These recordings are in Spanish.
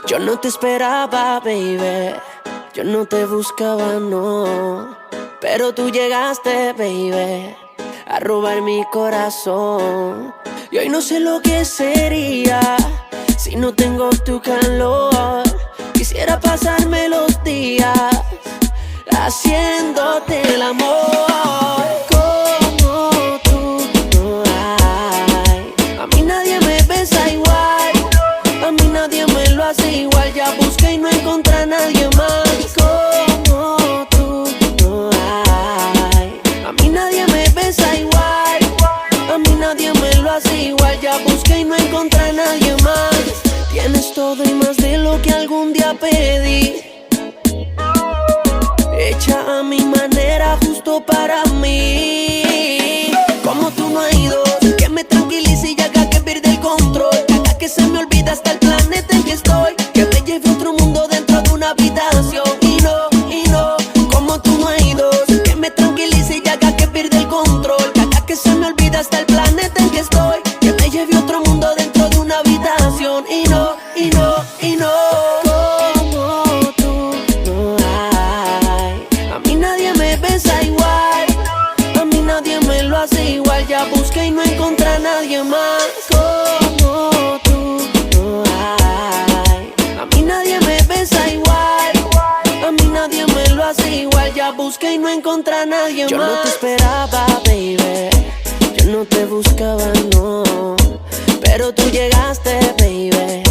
Yo no te esperaba, baby. Yo no te buscaba, no. Pero tú llegaste, baby, a robar mi corazón. Y hoy no sé lo que sería si no tengo tu calor. Quisiera pasarme los días haciéndote el amor. Como tú no hay. A mí nadie me besa igual, a mí nadie me lo hace igual. Ya busqué y no encontré a nadie más como tú no hay. A mí nadie me besa igual, a mí nadie me lo hace igual. Ya busqué y no encontré a nadie más. Tienes todo y más de lo que algún día pedí, hecha a mi manera, justo para mí. Como tú no hay dos, que me tranquilice y haga que pierda el control, que haga que se me olvida hasta el planeta en que estoy, que me lleve a otro mundo dentro de una habitación. Y no, como tú no hay dos, que me tranquilice y haga que pierda el control, que haga que se me olvida hasta el planeta en que estoy, que me lleve a otro mundo dentro de una habitación. Y no, como tú no hay. A mí nadie me besa igual, a mí nadie me lo hace igual. Ya busqué y no encontré a nadie más como tú no hay. A mí nadie me besa igual, a mí nadie me lo hace igual. Ya busqué y no encontré a nadie más. Yo no te esperaba, baby, yo no te buscaba, no. Pero tú llegaste, baby,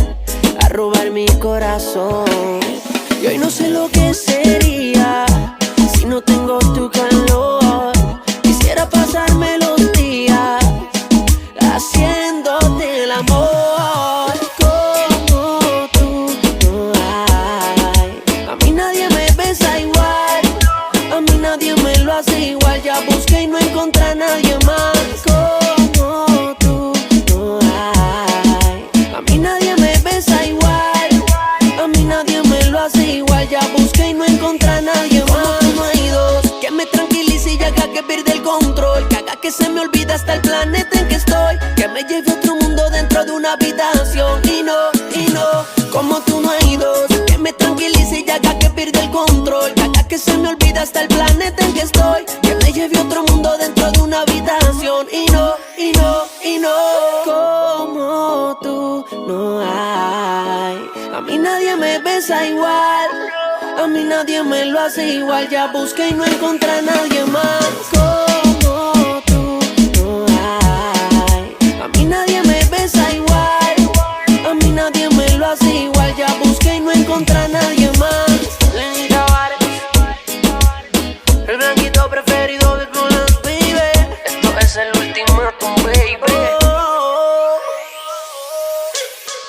a robar mi corazón. Y hoy no sé lo que sería si no tengo tu calor. Quisiera pasarme los días haciéndote el amor. Como tú no hay. A mí nadie me besa igual, a mí nadie me lo hace igual. Ya busqué y no encontré a nadie más como tú no hay. A mí nadie me besa igual, a mí nadie me lo hace igual. Ya busqué y no encontré a nadie más. No hay dos, que me tranquilice y haga que pierda el control, que haga que se me olvida hasta el planeta en que estoy, que me lleve a otro mundo dentro de una habitación. Y no, como tú no hay dos, que me tranquilice y haga que pierda el control, que haga que se me olvida hasta el planeta en que estoy, que me lleve a otro mundo dentro de una habitación. Y no, como tú no hay. A mí nadie me besa igual, a mí nadie me lo hace igual. Ya busqué y no encontré a nadie más como tú no hay. A mí nadie me besa igual, a mí nadie me lo hace igual. Ya busqué y no encontré a nadie más. Lenny Tavares, el blanquito preferido de Roland, baby. Esto es el ultimátum, baby.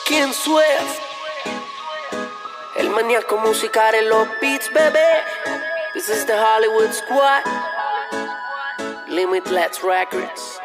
¿Quién Swift? El maníaco musical en los beats, baby. This is the Hollywood Squad, Limitless Records.